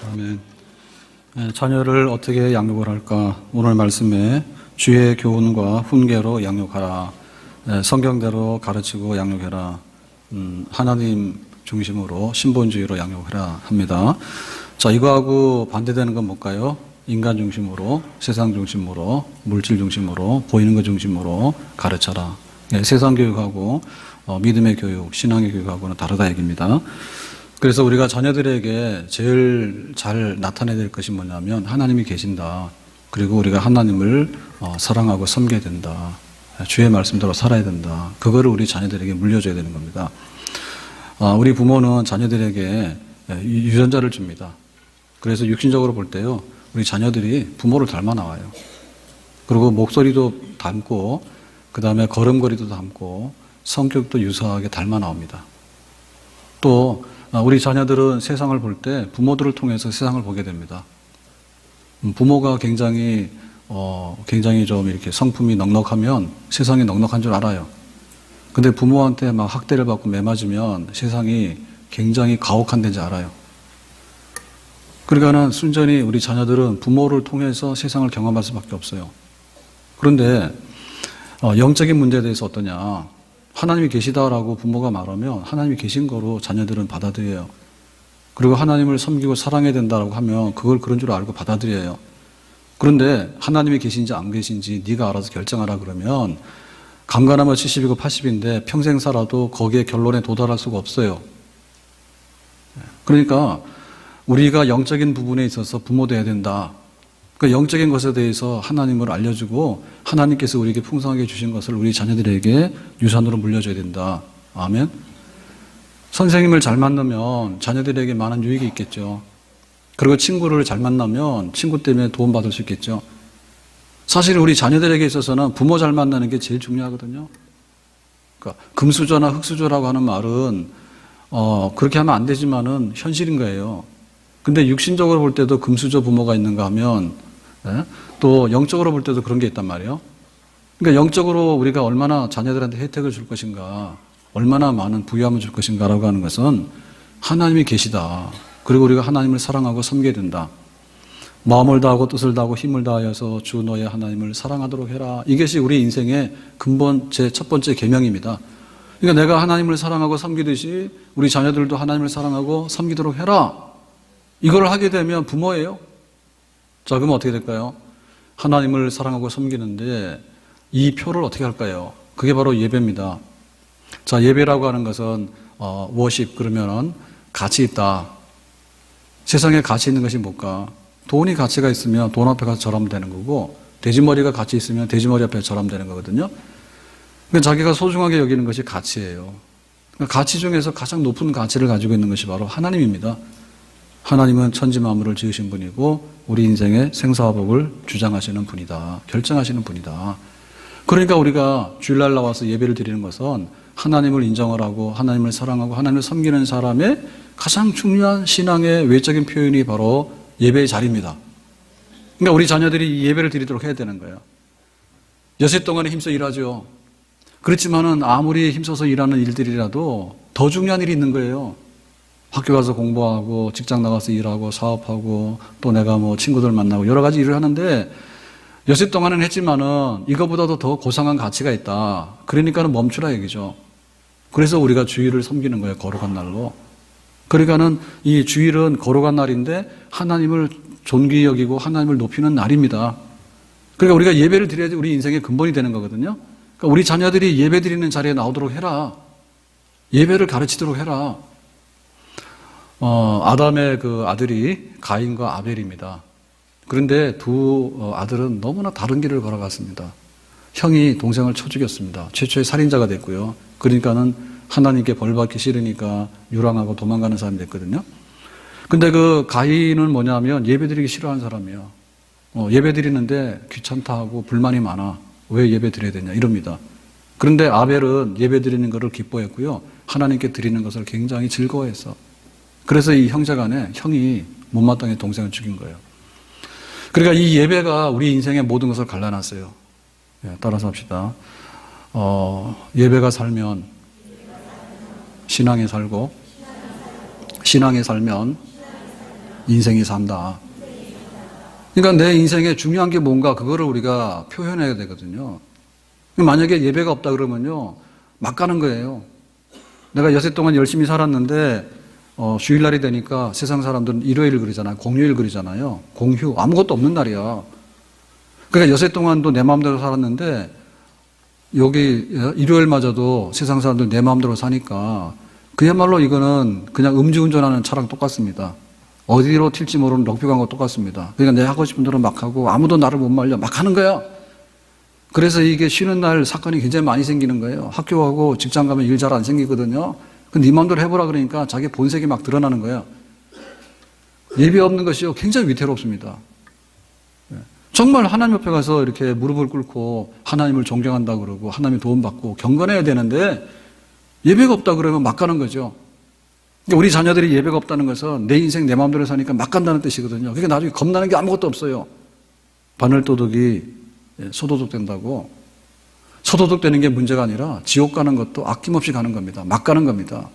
아멘. 자녀를 어떻게 양육을 할까? 오늘 말씀에 주의 교훈과 훈계로 양육하라. 성경대로 가르치고 양육해라. 하나님 중심으로 신본주의로 양육해라 합니다. 자, 이거하고 반대되는 건 뭘까요? 인간 중심으로, 세상 중심으로, 물질 중심으로, 보이는 것 중심으로 가르쳐라. 세상 교육하고 믿음의 교육, 신앙의 교육하고는 다르다 얘기입니다. 그래서 우리가 자녀들에게 제일 잘 나타내야 될 것이 뭐냐면 하나님이 계신다. 그리고 우리가 하나님을 사랑하고 섬겨야 된다. 주의 말씀대로 살아야 된다. 그거를 우리 자녀들에게 물려줘야 되는 겁니다. 우리 부모는 자녀들에게 유전자를 줍니다. 그래서 육신적으로 볼 때요, 우리 자녀들이 부모를 닮아 나와요. 그리고 목소리도 닮고, 그 다음에 걸음걸이도 닮고, 성격도 유사하게 닮아 나옵니다. 또 우리 자녀들은 세상을 볼 때 부모들을 통해서 세상을 보게 됩니다. 부모가 굉장히 좀 이렇게 성품이 넉넉하면 세상이 넉넉한 줄 알아요. 근데 부모한테 막 학대를 받고 매맞으면 세상이 굉장히 가혹한 데인지 알아요. 그러니까는 순전히 우리 자녀들은 부모를 통해서 세상을 경험할 수밖에 없어요. 그런데 영적인 문제에 대해서 어떠냐? 하나님이 계시다라고 부모가 말하면 하나님이 계신 거로 자녀들은 받아들여요. 그리고 하나님을 섬기고 사랑해야 된다라고 하면 그걸 그런 줄 알고 받아들여요. 그런데 하나님이 계신지 안 계신지 네가 알아서 결정하라 그러면 강간하면 70이고 80인데 평생 살아도 거기에 결론에 도달할 수가 없어요. 그러니까 우리가 영적인 부분에 있어서 부모도 해야 된다. 그 영적인 것에 대해서 하나님을 알려주고 하나님께서 우리에게 풍성하게 주신 것을 우리 자녀들에게 유산으로 물려줘야 된다. 아멘. 선생님을 잘 만나면 자녀들에게 많은 유익이 있겠죠. 그리고 친구를 잘 만나면 친구 때문에 도움받을 수 있겠죠. 사실 우리 자녀들에게 있어서는 부모 잘 만나는 게 제일 중요하거든요. 그러니까 금수저나 흙수저라고 하는 말은 그렇게 하면 안 되지만은 현실인 거예요. 근데 육신적으로 볼 때도 금수저 부모가 있는가 하면 또 영적으로 볼 때도 그런 게 있단 말이에요. 그러니까 영적으로 우리가 얼마나 자녀들한테 혜택을 줄 것인가, 얼마나 많은 부유함을 줄 것인가라고 하는 것은 하나님이 계시다. 그리고 우리가 하나님을 사랑하고 섬겨야 된다. 마음을 다하고 뜻을 다하고 힘을 다하여서 주 너의 하나님을 사랑하도록 해라. 이것이 우리 인생의 근본 첫 번째 계명입니다. 그러니까 내가 하나님을 사랑하고 섬기듯이 우리 자녀들도 하나님을 사랑하고 섬기도록 해라. 이걸 하게 되면 부모예요. 자, 그러면 어떻게 될까요? 하나님을 사랑하고 섬기는데 이 표를 어떻게 할까요? 그게 바로 예배입니다. 자, 예배라고 하는 것은 워십 그러면은 가치 있다. 세상에 가치 있는 것이 뭘까? 돈이 가치가 있으면 돈 앞에 가서 절하면 되는 거고, 돼지머리가 가치 있으면 돼지머리 앞에 절하면 되는 거거든요. 그러니까 자기가 소중하게 여기는 것이 가치예요. 그러니까 가치 중에서 가장 높은 가치를 가지고 있는 것이 바로 하나님입니다. 하나님은 천지 만물을 지으신 분이고 우리 인생의 생사와 복을 주장하시는 분이다. 결정하시는 분이다. 그러니까 우리가 주일날 나와서 예배를 드리는 것은 하나님을 인정을 하고 하나님을 사랑하고 하나님을 섬기는 사람의 가장 중요한 신앙의 외적인 표현이 바로 예배의 자리입니다. 그러니까 우리 자녀들이 이 예배를 드리도록 해야 되는 거예요. 여세 동안에 힘써 일하죠. 그렇지만은 아무리 힘써서 일하는 일들이라도 더 중요한 일이 있는 거예요. 학교 가서 공부하고 직장 나가서 일하고 사업하고 또 내가 뭐 친구들 만나고 여러 가지 일을 하는데 여세 동안은 했지만은 이거보다도 더 고상한 가치가 있다. 그러니까는 멈추라 얘기죠. 그래서 우리가 주일을 섬기는 거예요. 거룩한 날로. 그러니까는 이 주일은 거룩한 날인데 하나님을 존귀히 여기고 하나님을 높이는 날입니다. 그러니까 우리가 예배를 드려야지 우리 인생의 근본이 되는 거거든요. 그러니까 우리 자녀들이 예배 드리는 자리에 나오도록 해라. 예배를 가르치도록 해라. 아담의 그 아들이 가인과 아벨입니다. 그런데 두 아들은 너무나 다른 길을 걸어갔습니다. 형이 동생을 쳐 죽였습니다. 최초의 살인자가 됐고요. 그러니까는 하나님께 벌 받기 싫으니까 유랑하고 도망가는 사람이 됐거든요. 근데 그 가인은 뭐냐면 예배드리기 싫어하는 사람이에요. 예배드리는데 귀찮다 하고 불만이 많아. 왜 예배드려야 되냐 이럽니다. 그런데 아벨은 예배드리는 것을 기뻐했고요. 하나님께 드리는 것을 굉장히 즐거워했어. 그래서 이 형제 간에 형이 못마땅히 동생을 죽인 거예요. 그러니까 이 예배가 우리 인생의 모든 것을 갈라놨어요. 따라서 합시다. 예배가 살면 신앙에 살고, 신앙에 살면 인생이 산다. 그러니까 내 인생에 중요한 게 뭔가 그거를 우리가 표현해야 되거든요. 만약에 예배가 없다 그러면요, 막 가는 거예요. 내가 여세 동안 열심히 살았는데 주일날이 되니까 세상 사람들은 일요일 그러잖아요. 공휴일 그러잖아요. 공휴, 아무것도 없는 날이야. 그러니까 여세 동안도 내 마음대로 살았는데 여기 일요일마저도 세상 사람들 내 마음대로 사니까 그야말로 이거는 그냥 음주운전하는 차랑 똑같습니다. 어디로 튈지 모르는 럭비 광고 똑같습니다. 그러니까 내가 하고 싶은 대로 막 하고 아무도 나를 못 말려 막 하는 거야. 그래서 이게 쉬는 날 사건이 굉장히 많이 생기는 거예요. 학교 가고 직장 가면 일 잘 안 생기거든요. 네 마음대로 해보라 그러니까 자기 본색이 막 드러나는 거예요. 예배 없는 것이요 굉장히 위태롭습니다. 정말 하나님 옆에 가서 이렇게 무릎을 꿇고 하나님을 존경한다 그러고 하나님의 도움받고 경건해야 되는데 예배가 없다 그러면 막 가는 거죠. 우리 자녀들이 예배가 없다는 것은 내 인생 내 마음대로 사니까 막 간다는 뜻이거든요. 그러니까 나중에 겁나는 게 아무것도 없어요. 바늘도둑이 소도둑 된다고. 소도둑 되는 게 문제가 아니라 지옥 가는 것도 아낌없이 가는 겁니다. 막 가는 겁니다.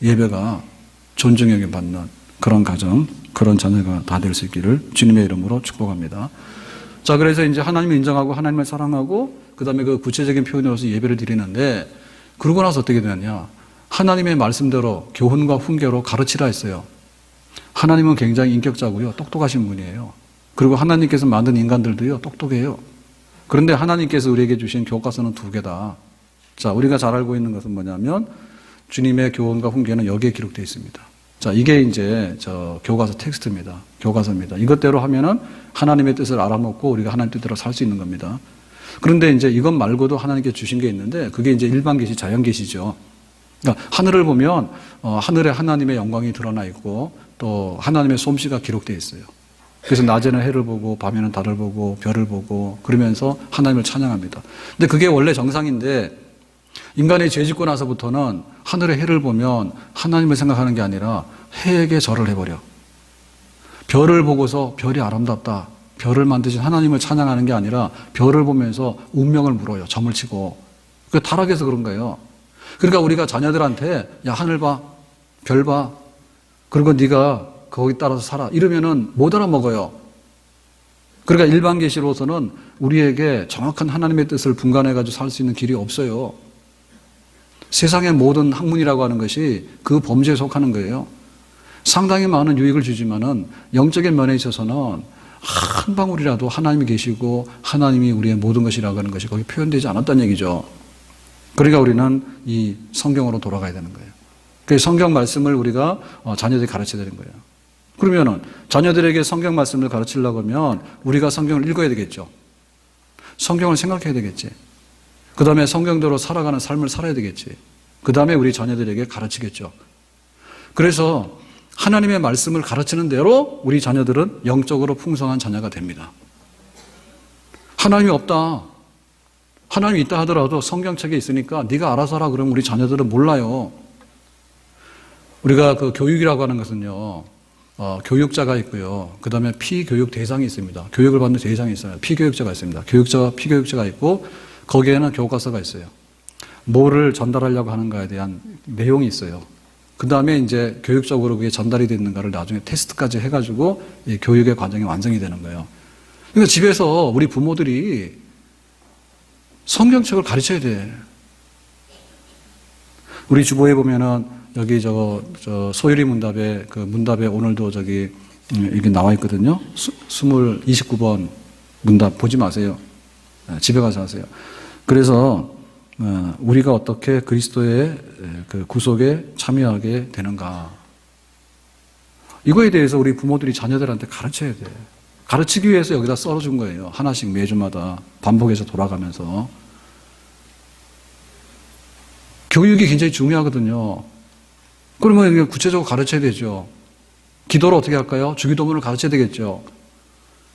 예배가 존중하게 받는 그런 가정, 그런 자녀가 다 될 수 있기를 주님의 이름으로 축복합니다. 자, 그래서 이제 하나님을 인정하고 하나님을 사랑하고 그 다음에 그 구체적인 표현으로서 예배를 드리는데 그러고 나서 어떻게 되느냐. 하나님의 말씀대로 교훈과 훈계로 가르치라 했어요. 하나님은 굉장히 인격자고요. 똑똑하신 분이에요. 그리고 하나님께서 만든 인간들도요. 똑똑해요. 그런데 하나님께서 우리에게 주신 교과서는 2개다. 자, 우리가 잘 알고 있는 것은 뭐냐면 주님의 교훈과 훈계는 여기에 기록되어 있습니다. 자, 이게 이제 교과서 텍스트입니다. 교과서입니다. 이것대로 하면은 하나님의 뜻을 알아먹고 우리가 하나님 뜻대로 살 수 있는 겁니다. 그런데 이제 이것 말고도 하나님께 주신 게 있는데 그게 이제 일반 계시, 자연 계시죠. 그러니까 하늘을 보면 하늘에 하나님의 영광이 드러나 있고 또 하나님의 솜씨가 기록되어 있어요. 그래서 낮에는 해를 보고 밤에는 달을 보고 별을 보고 그러면서 하나님을 찬양합니다. 근데 그게 원래 정상인데 인간이 죄 짓고 나서부터는 하늘의 해를 보면 하나님을 생각하는 게 아니라 해에게 절을 해버려. 별을 보고서 별이 아름답다. 별을 만드신 하나님을 찬양하는 게 아니라 별을 보면서 운명을 물어요. 점을 치고. 그 타락해서 그런 거예요. 그러니까 우리가 자녀들한테 야 하늘 봐. 별 봐. 그리고 네가 거기 따라서 살아. 이러면은 못 알아먹어요. 그러니까 일반 계시로서는 우리에게 정확한 하나님의 뜻을 분간해가지고 살 수 있는 길이 없어요. 세상의 모든 학문이라고 하는 것이 그 범죄에 속하는 거예요. 상당히 많은 유익을 주지만은 영적인 면에 있어서는 한 방울이라도 하나님이 계시고 하나님이 우리의 모든 것이라고 하는 것이 거기 표현되지 않았다는 얘기죠. 그러니까 우리는 이 성경으로 돌아가야 되는 거예요. 그 성경 말씀을 우리가 자녀들이 가르쳐야 되는 거예요. 그러면은 자녀들에게 성경 말씀을 가르치려고 하면 우리가 성경을 읽어야 되겠죠. 성경을 생각해야 되겠지. 그 다음에 성경대로 살아가는 삶을 살아야 되겠지. 그 다음에 우리 자녀들에게 가르치겠죠. 그래서 하나님의 말씀을 가르치는 대로 우리 자녀들은 영적으로 풍성한 자녀가 됩니다. 하나님이 없다. 하나님이 있다 하더라도 성경책에 있으니까 네가 알아서 하라 그러면 우리 자녀들은 몰라요. 우리가 그 교육이라고 하는 것은요. 교육자가 있고요. 그 다음에 피교육 대상이 있습니다. 교육을 받는 대상이 있어요. 피교육자가 있습니다. 교육자와 피교육자가 있고 거기에는 교과서가 있어요. 뭐를 전달하려고 하는가에 대한 내용이 있어요. 그 다음에 이제 교육적으로 그게 전달이 됐는가를 나중에 테스트까지 해가지고 이 교육의 과정이 완성이 되는 거예요. 그러니까 집에서 우리 부모들이 성경책을 가르쳐야 돼. 우리 주보에 보면은 여기 소율이 문답에 그 문답에 오늘도 이게 나와 있거든요. 29번 문답 보지 마세요. 집에 가서 하세요. 그래서 우리가 어떻게 그리스도의 그 구속에 참여하게 되는가. 이거에 대해서 우리 부모들이 자녀들한테 가르쳐야 돼. 가르치기 위해서 여기다 써준 거예요. 하나씩 매주마다 반복해서 돌아가면서. 교육이 굉장히 중요하거든요. 그러면 구체적으로 가르쳐야 되죠. 기도를 어떻게 할까요? 주기도문을 가르쳐야 되겠죠.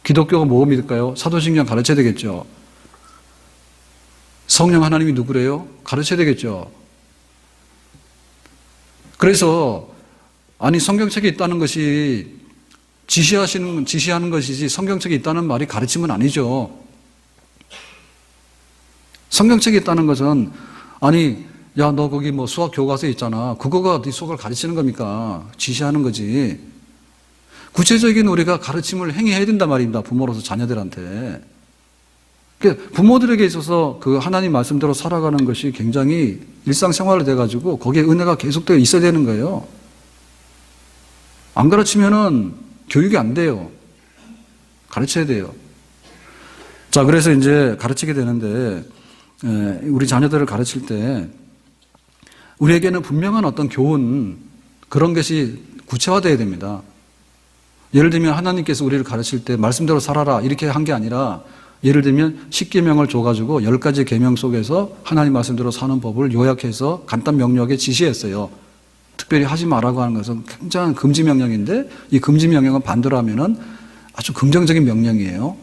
기독교가 뭐 믿을까요? 사도신경 가르쳐야 되겠죠. 성령 하나님이 누구래요? 가르쳐야 되겠죠. 그래서 아니 성경책에 있다는 것이 지시하는 것이지 성경책에 있다는 말이 가르침은 아니죠. 성경책에 있다는 것은 아니 야 너 거기 뭐 수학 교과서에 있잖아. 그거가 네 수학을 가르치는 겁니까? 지시하는 거지. 구체적인 우리가 가르침을 행해야 된단 말입니다. 부모로서 자녀들한테. 그러니까 부모들에게 있어서 그 하나님 말씀대로 살아가는 것이 굉장히 일상생활이 돼가지고 거기에 은혜가 계속되어 있어야 되는 거예요. 안 가르치면은 교육이 안 돼요. 가르쳐야 돼요. 자, 그래서 이제 가르치게 되는데, 우리 자녀들을 가르칠 때 우리에게는 분명한 어떤 교훈, 그런 것이 구체화되어야 됩니다. 예를 들면 하나님께서 우리를 가르칠 때 말씀대로 살아라 이렇게 한 게 아니라, 예를 들면 10계명을 줘가지고 10가지 계명 속에서 하나님 말씀대로 사는 법을 요약해서 간단 명료하게 지시했어요. 특별히 하지 말라고 하는 것은 굉장한 금지 명령인데, 이 금지 명령은 반대로 하면은 아주 긍정적인 명령이에요.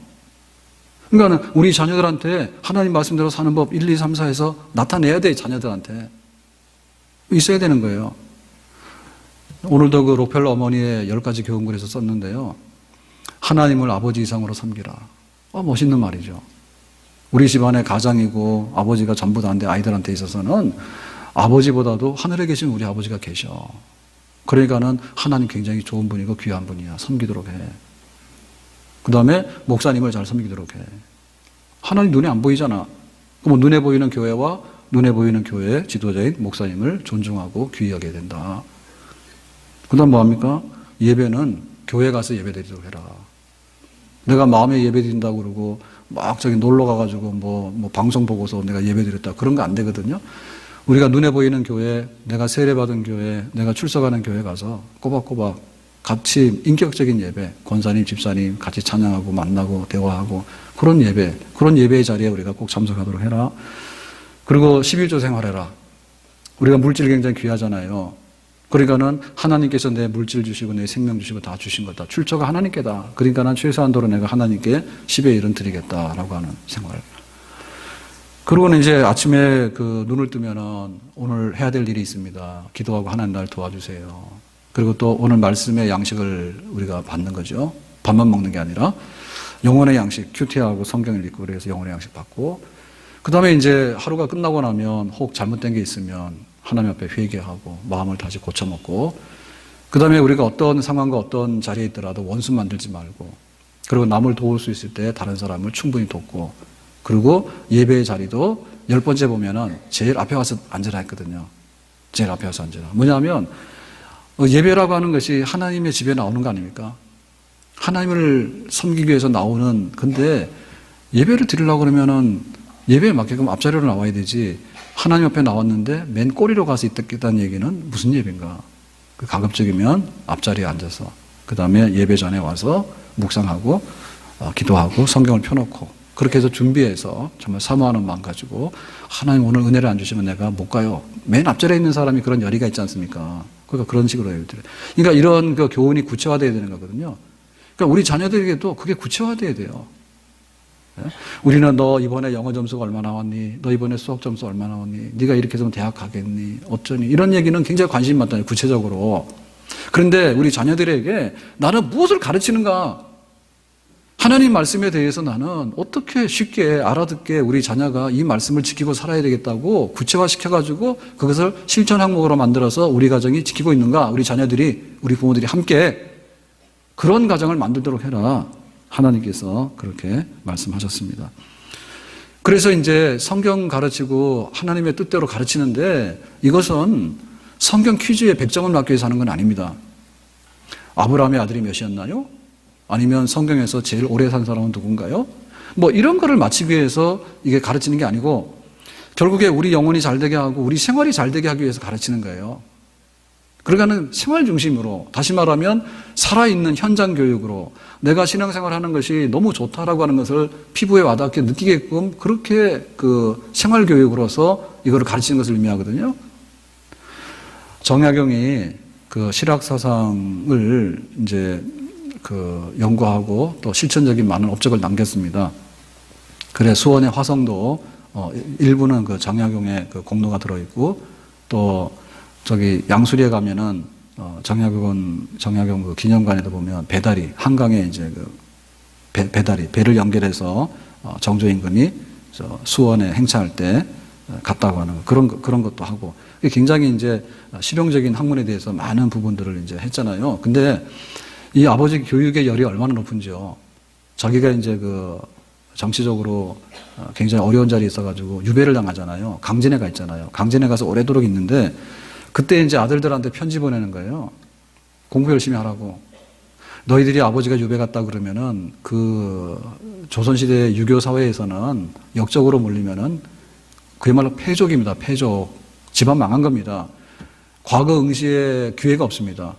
그러니까 우리 자녀들한테 하나님 말씀대로 사는 법 1, 2, 3, 4에서 나타내야 돼. 자녀들한테 있어야 되는 거예요. 오늘도 그 록펠러 어머니의 10가지 교훈글에서 썼는데요. 하나님을 아버지 이상으로 섬기라. 멋있는 말이죠. 우리 집안의 가장이고 아버지가 전부 다인데 아이들한테 있어서는 아버지보다도 하늘에 계신 우리 아버지가 계셔. 그러니까는 하나님 굉장히 좋은 분이고 귀한 분이야. 섬기도록 해. 그 다음에 목사님을 잘 섬기도록 해. 하나님 눈에 안 보이잖아. 그럼 눈에 보이는 교회와 눈에 보이는 교회의 지도자인 목사님을 존중하고 귀하게 된다. 그 다음 뭐합니까? 예배는 교회 가서 예배 드리도록 해라. 내가 마음에 예배 드린다고 그러고 막 저기 놀러 가가지고 뭐 방송 보고서 내가 예배 드렸다. 그런 거 안 되거든요. 우리가 눈에 보이는 교회, 내가 세례받은 교회, 내가 출석하는 교회 가서 꼬박꼬박 같이 인격적인 예배, 권사님, 집사님 같이 찬양하고 만나고 대화하고 그런 예배, 그런 예배의 자리에 우리가 꼭 참석하도록 해라. 그리고 11조 생활해라. 우리가 물질 굉장히 귀하잖아요. 그러니까는 하나님께서 내 물질 주시고 내 생명 주시고 다 주신 거다. 출처가 하나님께다. 그러니까 난 최소한도로 내가 하나님께 10의 1은 드리겠다라고 하는 생활. 그러고는 이제 아침에 그 눈을 뜨면은 오늘 해야 될 일이 있습니다. 기도하고 하나님 날 도와주세요. 그리고 또 오늘 말씀의 양식을 우리가 받는 거죠. 밥만 먹는 게 아니라 영혼의 양식, 큐티하고 성경을 읽고 그래서 영혼의 양식 받고, 그 다음에 이제 하루가 끝나고 나면 혹 잘못된 게 있으면 하나님 앞에 회개하고 마음을 다시 고쳐먹고, 그 다음에 우리가 어떤 상황과 어떤 자리에 있더라도 원수 만들지 말고, 그리고 남을 도울 수 있을 때 다른 사람을 충분히 돕고, 그리고 예배의 자리도 10번째 보면은 제일 앞에 와서 앉으라 했거든요. 제일 앞에 와서 앉으라. 뭐냐면 예배라고 하는 것이 하나님의 집에 나오는 거 아닙니까? 하나님을 섬기기 위해서 나오는, 근데 예배를 드리려고 그러면은 예배에 맞게끔 앞자리로 나와야 되지, 하나님 앞에 나왔는데 맨 꼬리로 가서 있겠다는 얘기는 무슨 예배인가? 가급적이면 앞자리에 앉아서, 그 다음에 예배 전에 와서 묵상하고 기도하고 성경을 펴놓고, 그렇게 해서 준비해서 정말 사모하는 마음 가지고, 하나님 오늘 은혜를 안 주시면 내가 못 가요. 맨 앞자리에 있는 사람이 그런 열의가 있지 않습니까? 그러니까 그런 식으로 해야 돼요. 그러니까 이런 그 교훈이 구체화되어야 되는 거거든요. 그러니까 우리 자녀들에게도 그게 구체화되어야 돼요. 우리는 너 이번에 영어 점수가 얼마 나왔니? 너 이번에 수학 점수 얼마 나왔니? 네가 이렇게 해서 대학 가겠니? 어쩌니? 이런 얘기는 굉장히 관심이 많다니, 구체적으로. 그런데 우리 자녀들에게 나는 무엇을 가르치는가? 하나님 말씀에 대해서 나는 어떻게 쉽게 알아듣게 우리 자녀가 이 말씀을 지키고 살아야 되겠다고 구체화시켜가지고 그것을 실천 항목으로 만들어서 우리 가정이 지키고 있는가? 우리 자녀들이, 우리 부모들이 함께 그런 가정을 만들도록 해라. 하나님께서 그렇게 말씀하셨습니다. 그래서 이제 성경 가르치고 하나님의 뜻대로 가르치는데, 이것은 성경 퀴즈에 100점을 맞기 위해서 하는 건 아닙니다. 아브라함의 아들이 몇이었나요? 아니면 성경에서 제일 오래 산 사람은 누군가요? 뭐 이런 거를 맞추기 위해서 이게 가르치는 게 아니고, 결국에 우리 영혼이 잘 되게 하고 우리 생활이 잘 되게 하기 위해서 가르치는 거예요. 그러니까는 생활 중심으로, 다시 말하면 살아있는 현장 교육으로, 내가 신앙생활 하는 것이 너무 좋다라고 하는 것을 피부에 와닿게 느끼게끔 그렇게 그 생활 교육으로서 이거를 가르치는 것을 의미하거든요. 정약용이 그 실학 사상을 이제 그 연구하고 또 실천적인 많은 업적을 남겼습니다. 그래 수원의 화성도 일부는 그 정약용의 그 공로가 들어있고, 또 저기 양수리에 가면은 정약용 그 기념관에도 보면 배다리, 한강에 이제 그 배다리, 배를 연결해서 정조임금이 수원에 행차할 때 갔다고 하는 그런 것도 하고, 굉장히 이제 실용적인 학문에 대해서 많은 부분들을 이제 했잖아요. 근데 이 아버지 교육의 열이 얼마나 높은지요. 자기가 이제 그 정치적으로 굉장히 어려운 자리에 있어가지고 유배를 당하잖아요. 강진에 가 있잖아요. 강진에 가서 오래도록 있는데 그때 이제 아들들한테 편지 보내는 거예요. 공부 열심히 하라고. 너희들이 아버지가 유배 갔다 그러면은 그 조선시대 유교 사회에서는 역적으로 몰리면은 그야말로 패족입니다. 패족. 집안 망한 겁니다. 과거 응시에 기회가 없습니다.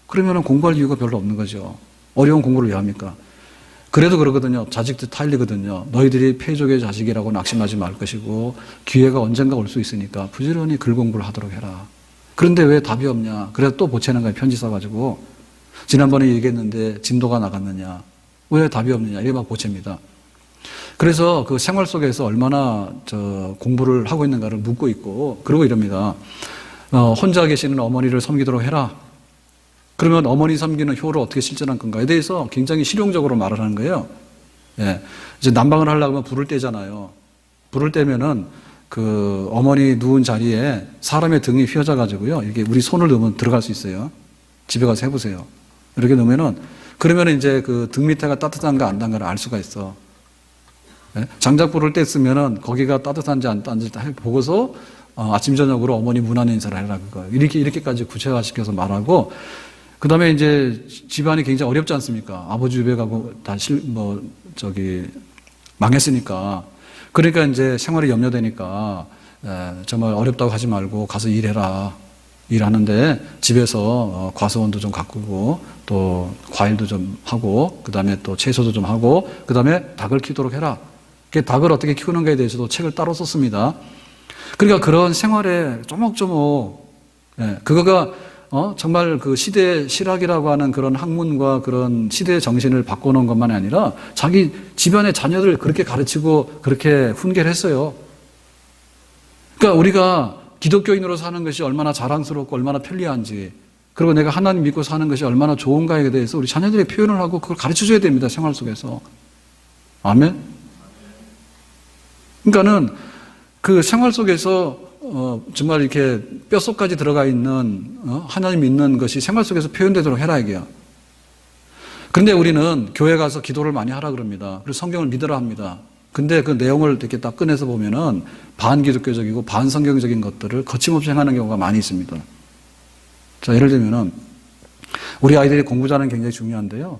그러면은 공부할 이유가 별로 없는 거죠. 어려운 공부를 왜 합니까? 그래도 그러거든요. 자식들 타일리거든요. 너희들이 패족의 자식이라고 낙심하지 말 것이고 기회가 언젠가 올 수 있으니까 부지런히 글 공부를 하도록 해라. 그런데 왜 답이 없냐? 그래서 또 보채는 거예요. 편지 써가지고. 지난번에 얘기했는데 진도가 나갔느냐? 왜 답이 없느냐? 이게 막 보챕니다. 그래서 그 생활 속에서 얼마나 공부를 하고 있는가를 묻고 있고, 그러고 이럽니다. 혼자 계시는 어머니를 섬기도록 해라. 그러면 어머니 섬기는 효를 어떻게 실천할 건가에 대해서 굉장히 실용적으로 말을 하는 거예요. 예. 이제 난방을 하려면 불을 떼잖아요. 불을 떼면은 그 어머니 누운 자리에 사람의 등이 휘어져 가지고요. 이게 우리 손을 넣으면 들어갈 수 있어요. 집에 가서 해보세요. 이렇게 넣으면은, 그러면 이제 그 등 밑에가 따뜻한가 안 따뜻한가를 알 수가 있어. 예? 장작불을 뗐으면은 거기가 따뜻한지 안 따뜻한지 보고서 아침 저녁으로 어머니 문안 인사를 해라 그거. 이렇게까지 구체화시켜서 말하고, 그 다음에 이제 집안이 굉장히 어렵지 않습니까? 아버지 유배 가고 다 망했으니까. 그러니까 이제 생활이 염려되니까 정말 어렵다고 하지 말고 가서 일해라. 일하는데 집에서 과수원도 좀 가꾸고 또 과일도 좀 하고 그 다음에 또 채소도 좀 하고 그 다음에 닭을 키우도록 해라. 닭을 어떻게 키우는가에 대해서도 책을 따로 썼습니다. 그러니까 그런 생활에 조목조목 그거가 정말 그 시대 실학이라고 하는 그런 학문과 그런 시대의 정신을 바꿔놓은 것만이 아니라 자기 집안의 자녀들 그렇게 가르치고 그렇게 훈계를 했어요. 그러니까 우리가 기독교인으로 사는 것이 얼마나 자랑스럽고 얼마나 편리한지, 그리고 내가 하나님 믿고 사는 것이 얼마나 좋은가에 대해서 우리 자녀들에게 표현을 하고 그걸 가르쳐줘야 됩니다. 생활 속에서. 아멘? 그러니까는 그 생활 속에서 정말 이렇게 뼛속까지 들어가 있는 하나님 믿는 것이 생활 속에서 표현되도록 해라 이게요. 그런데 우리는 교회 가서 기도를 많이 하라 그럽니다. 그리고 성경을 믿으라 합니다. 근데 그 내용을 이렇게 딱 꺼내서 보면은 반기독교적이고 반성경적인 것들을 거침없이 행하는 경우가 많이 있습니다. 자, 예를 들면은 우리 아이들이 공부 잘하는 게 굉장히 중요한데요.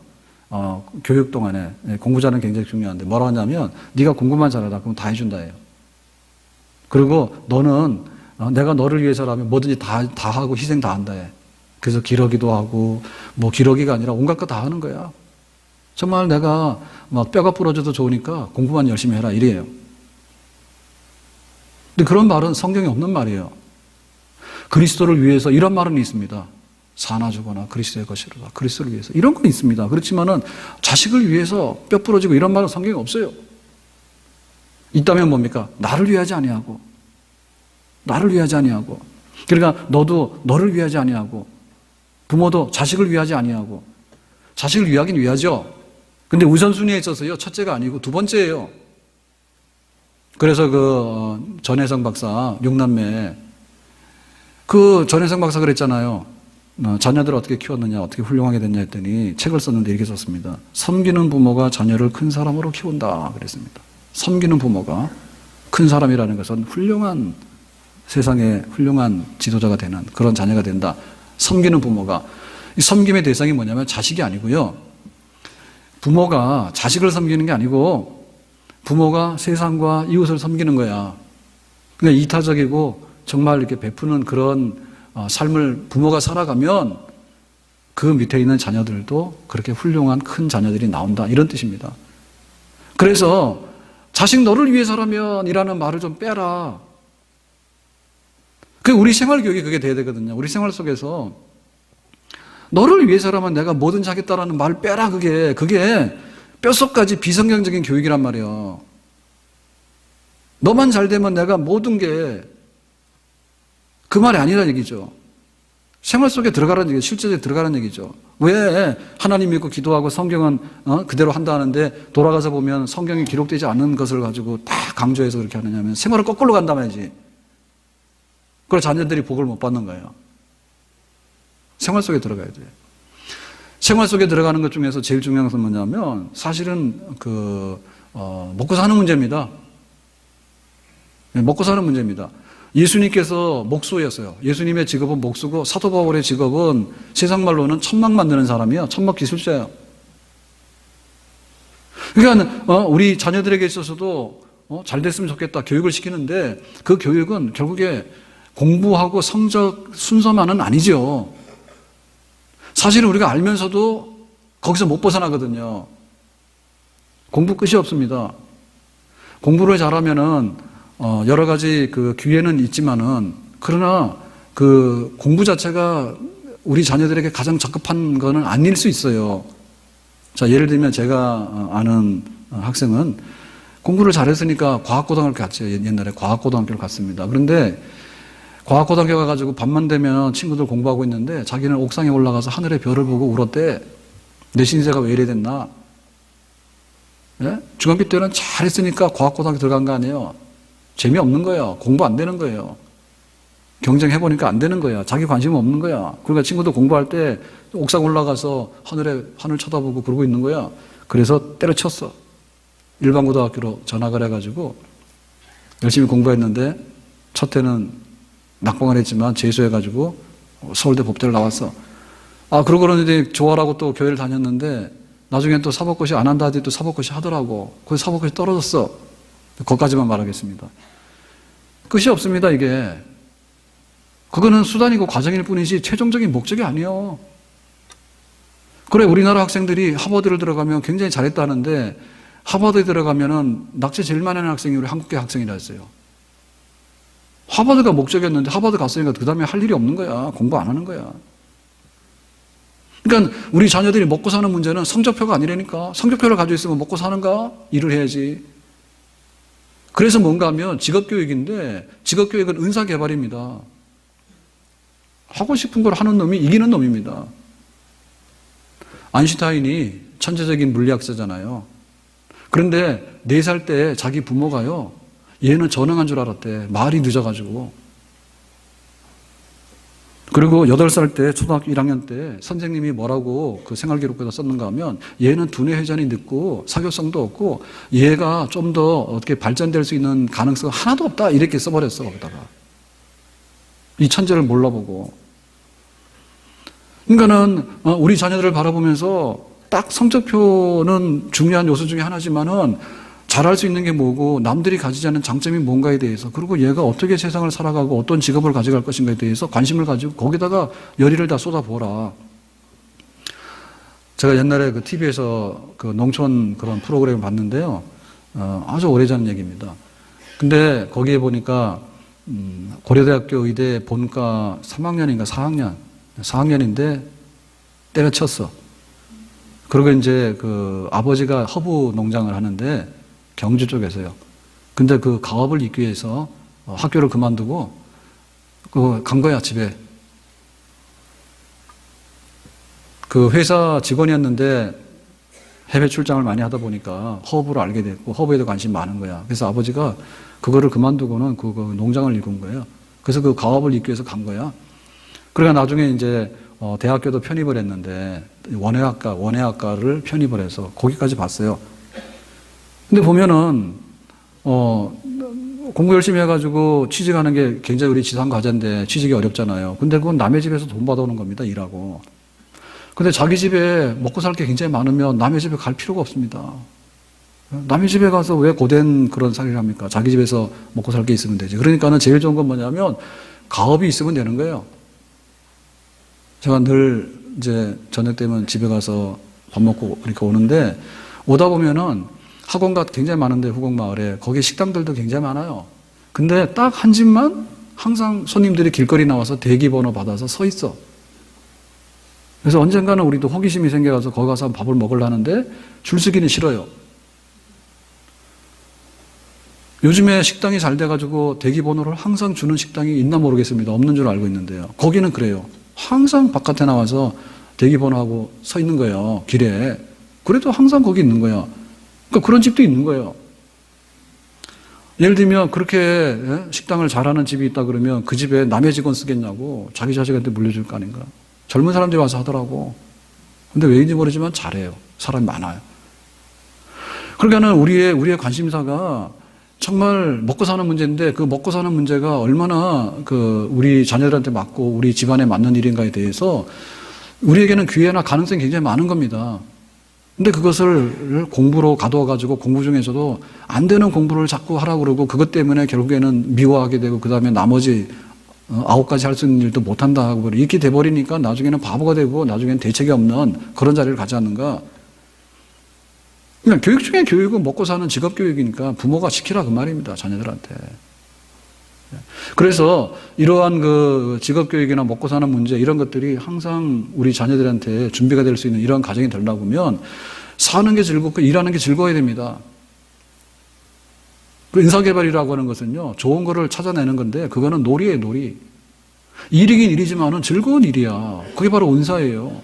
교육 동안에 공부 잘하는 게 굉장히 중요한데 뭐라고 하냐면 네가 공부만 잘하라 그럼 다 해준다예요. 그리고 너는 내가 너를 위해서라면 뭐든지 다 하고 희생 다 한다 해. 그래서 기러기도 하고 뭐 기러기가 아니라 온갖 거 다 하는 거야. 정말 내가 막 뼈가 부러져도 좋으니까 공부만 열심히 해라 이래요. 근데 그런 말은 성경에 없는 말이에요. 그리스도를 위해서 이런 말은 있습니다. 사나 주거나 그리스도의 것이로다. 그리스도를 위해서 이런 건 있습니다. 그렇지만은 자식을 위해서 뼈 부러지고 이런 말은 성경에 없어요. 있다면 뭡니까? 나를 위하지 아니하고 나를 위하지 아니하고 그러니까 너도 너를 위하지 아니하고 부모도 자식을 위하지 아니하고 자식을 위하긴 위하죠. 근데 우선순위에 있어서요 첫째가 아니고 두 번째예요. 그래서 그 전혜성 박사 6남매 그 전혜성 박사 그랬잖아요. 자녀들을 어떻게 키웠느냐 어떻게 훌륭하게 됐냐 했더니 책을 썼는데 이렇게 썼습니다. 섬기는 부모가 자녀를 큰 사람으로 키운다 그랬습니다. 섬기는 부모가 큰 사람이라는 것은 훌륭한 세상의 훌륭한 지도자가 되는 그런 자녀가 된다. 섬기는 부모가. 이 섬김의 대상이 뭐냐면 자식이 아니고요. 부모가 자식을 섬기는 게 아니고 부모가 세상과 이웃을 섬기는 거야. 그러니까 이타적이고 정말 이렇게 베푸는 그런 삶을 부모가 살아가면 그 밑에 있는 자녀들도 그렇게 훌륭한 큰 자녀들이 나온다. 이런 뜻입니다. 그래서 자식 너를 위해서라면 이라는 말을 좀 빼라. 그 우리 생활 교육이 그게 돼야 되거든요. 우리 생활 속에서 너를 위해서라면 내가 뭐든지 하겠다라는 말 빼라. 그게 뼛속까지 비성경적인 교육이란 말이에요. 너만 잘 되면 내가 모든 게 그 말이 아니라는 얘기죠. 생활 속에 들어가라는 얘기죠. 실제에 들어가라는 얘기죠. 왜 하나님 믿고 기도하고 성경은 그대로 한다 하는데 돌아가서 보면 성경이 기록되지 않은 것을 가지고 다 강조해서 그렇게 하느냐면 생활을 거꾸로 간다 말이지. 그래서 자녀들이 복을 못 받는 거예요. 생활 속에 들어가야 돼요. 생활 속에 들어가는 것 중에서 제일 중요한 것은 뭐냐면 사실은 먹고 사는 문제입니다. 먹고 사는 문제입니다. 예수님께서 목수였어요. 예수님의 직업은 목수고 사도 바울의 직업은 세상 말로는 천막 만드는 사람이에요. 천막 기술자예요. 그러니까 우리 자녀들에게 있어서도 잘 됐으면 좋겠다 교육을 시키는데 그 교육은 결국에 공부하고 성적 순서만은 아니죠. 사실은 우리가 알면서도 거기서 못 벗어나거든요. 공부 끝이 없습니다. 공부를 잘하면은 여러 가지 그 기회는 있지만은 그러나 그 공부 자체가 우리 자녀들에게 가장 적합한 거는 아닐 수 있어요. 자, 예를 들면 제가 아는 학생은 공부를 잘했으니까 과학고등학교 갔죠. 옛날에 과학고등학교를 갔습니다. 그런데 과학고등학교 가가지고 밤만 되면 친구들 공부하고 있는데 자기는 옥상에 올라가서 하늘의 별을 보고 울었대. 내 신세가 왜 이래 됐나? 예? 중학교 때는 잘했으니까 과학고등학교 들어간 거 아니에요. 재미없는 거예요. 공부 안 되는 거예요. 경쟁해보니까 안 되는 거야. 자기 관심 없는 거야. 그러니까 친구들 공부할 때 옥상 올라가서 하늘 쳐다보고 그러고 있는 거야. 그래서 때려쳤어. 일반고등학교로 전학을 해가지고 열심히 공부했는데 첫 해는 낙방을 했지만 재수해가지고 서울대 법대를 나왔어. 그러고 그러는데 좋아라고 또 교회를 다녔는데 나중엔 또 사법고시 안 한다 하더니 또 사법고시 하더라고. 그래서 사법고시 떨어졌어. 거기까지만 말하겠습니다. 끝이 없습니다, 이게. 그거는 수단이고 과정일 뿐이지 최종적인 목적이 아니에요. 그래, 우리나라 학생들이 하버드를 들어가면 굉장히 잘했다는데 하버드에 들어가면은 낙제 제일 많이 하는 학생이 우리 한국계 학생이라 했어요. 하버드가 목적이었는데 하버드 갔으니까 그 다음에 할 일이 없는 거야. 공부 안 하는 거야. 그러니까 우리 자녀들이 먹고 사는 문제는 성적표가 아니라니까. 성적표를 가지고 있으면 먹고 사는가? 일을 해야지. 그래서 뭔가 하면 직업교육인데 직업교육은 은사개발입니다. 하고 싶은 걸 하는 놈이 이기는 놈입니다. 아인슈타인이 천재적인 물리학자잖아요. 그런데 4살 때 자기 부모가요, 얘는 전능한 줄 알았대. 말이 늦어가지고. 그리고 8살 때 초등학교 1학년 때 선생님이 뭐라고 그 생활기록부에다 썼는가 하면 얘는 두뇌 회전이 늦고 사교성도 없고 얘가 좀 더 어떻게 발전될 수 있는 가능성은 하나도 없다 이렇게 써버렸어. 거기다가 이 천재를 몰라보고. 그러니까는 우리 자녀들을 바라보면서 딱 성적표는 중요한 요소 중에 하나지만은 잘할 수 있는 게 뭐고 남들이 가지지 않는 장점이 뭔가에 대해서 그리고 얘가 어떻게 세상을 살아가고 어떤 직업을 가져갈 것인가에 대해서 관심을 가지고 거기다가 열의를 다 쏟아부어라. 제가 옛날에 그 TV에서 그 농촌 그런 프로그램을 봤는데요. 아주 오래전 얘기입니다. 근데 거기에 보니까 고려대학교 의대 본과 3학년인가 4학년인데 때려쳤어. 그리고 이제 그 아버지가 허브 농장을 하는데 경주 쪽에서요. 근데 그 가업을 잇기 위해서 학교를 그만두고 간 거야, 집에. 그 회사 직원이었는데 해외 출장을 많이 하다 보니까 허브를 알게 됐고 허브에도 관심이 많은 거야. 그래서 아버지가 그거를 그만두고는 그 농장을 일군 거예요. 그래서 그 가업을 잇기 위해서 간 거야. 그러니까 나중에 이제 대학교도 편입을 했는데 원예학과를 편입을 해서 거기까지 봤어요. 근데 보면은 공부 열심히 해가지고 취직하는 게 굉장히 우리 지상 과제인데 취직이 어렵잖아요. 근데 그건 남의 집에서 돈 받아오는 겁니다. 일하고. 근데 자기 집에 먹고 살 게 굉장히 많으면 남의 집에 갈 필요가 없습니다. 남의 집에 가서 왜 고된 그런 살이를 합니까? 자기 집에서 먹고 살 게 있으면 되지. 그러니까는 제일 좋은 건 뭐냐면 가업이 있으면 되는 거예요. 제가 늘 이제 저녁 되면 집에 가서 밥 먹고 이렇게 오는데 오다 보면은 학원가 굉장히 많은데 후곡마을에 거기 식당들도 굉장히 많아요. 근데 딱 한 집만 항상 손님들이 길거리 나와서 대기번호 받아서 서 있어. 그래서 언젠가는 우리도 호기심이 생겨서 거기 가서 밥을 먹으려는데 줄 서기는 싫어요. 요즘에 식당이 잘 돼가지고 대기번호를 항상 주는 식당이 있나 모르겠습니다. 없는 줄 알고 있는데요. 거기는 그래요. 항상 바깥에 나와서 대기번호하고 서 있는 거예요. 길에. 그래도 항상 거기 있는 거야. 그러니까 그런 집도 있는 거예요. 예를 들면 그렇게 식당을 잘하는 집이 있다 그러면 그 집에 남의 직원 쓰겠냐고 자기 자식한테 물려줄 거 아닌가. 젊은 사람들이 와서 하더라고. 근데 왜인지 모르지만 잘해요. 사람이 많아요. 그러니까는 우리의 관심사가 정말 먹고 사는 문제인데 그 먹고 사는 문제가 얼마나 우리 자녀들한테 맞고 우리 집안에 맞는 일인가에 대해서 우리에게는 기회나 가능성이 굉장히 많은 겁니다. 근데 그것을 공부로 가둬가지고 공부 중에서도 안 되는 공부를 자꾸 하라고 그러고 그것 때문에 결국에는 미워하게 되고 그 다음에 나머지 9가지 할 수 있는 일도 못한다 하고 이렇게 돼버리니까 나중에는 바보가 되고 나중에는 대책이 없는 그런 자리를 가지 않는가. 그냥 교육 중에 교육은 먹고 사는 직업 교육이니까 부모가 시키라 그 말입니다. 자녀들한테. 그래서 이러한 직업 교육이나 먹고 사는 문제 이런 것들이 항상 우리 자녀들한테 준비가 될 수 있는 이런 가정이 되려고 하면 사는 게 즐겁고 일하는 게 즐거워야 됩니다. 그 인사개발이라고 하는 것은요, 좋은 거를 찾아내는 건데 그거는 놀이에요, 놀이. 일이긴 일이지만은 즐거운 일이야. 그게 바로 은사예요.